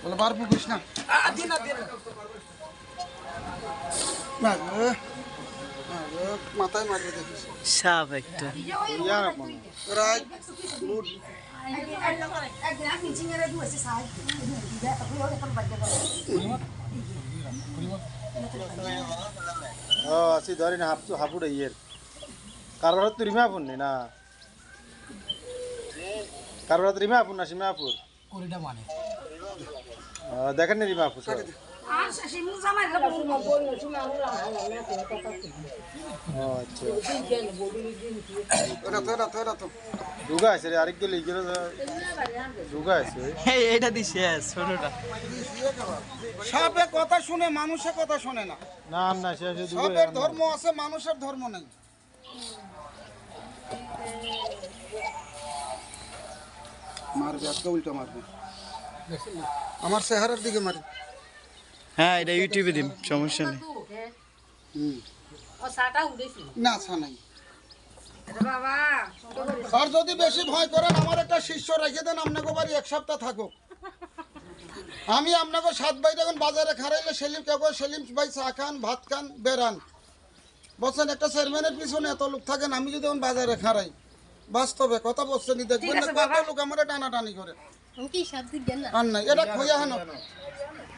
বলে বার পুকুস না না গো, না গো, মাথায় মারবে দেখিস সাপ একটা ইয়ার মনে রাই লুট ও আসি ধরি না হাফুড়ে ইয়ের কারোর তো রিমা আপুর না কারোর তো রিমা আপুর না সীমা আপুর দেখেন না রিমা আপুর আচ্ছা ওরা তো দুগা আছে রে আরেক গেলে গেলে দুগা আছে এটা দিছে ছোটটা সাপে কথা শুনে মানুষের কথা শুনে না নাম না সে সাপের ধর্ম আছে মানুষের ধর্ম নেই মারবে আজকে উল্টো মারবে আমার চেহারার দিকে মারবে হ্যাঁ এটা ইউটিউবে দিন সমস্যা নেই না আশা নাই আর যদি বেশি ভয় করেন আমার একটা শিষ্য রেখে দেন আপনাকে বাড়ি 1 সপ্তাহ থাকুক আমি আপনাকে 7 ভাই যখন বাজারে খারাইলে সেলিম কেউ সেলিম ভাই চা খান ভাত খান বেরান বলছেন একটা চেয়ারম্যানের পিছনে এত লোক থাকেন আমি যদি এখন বাজারে খারাই বাস্তবে কথা বলছেন দেখবেন না কত লোক আমার টানাটানি করে আর নাই এটা খইয়া হেন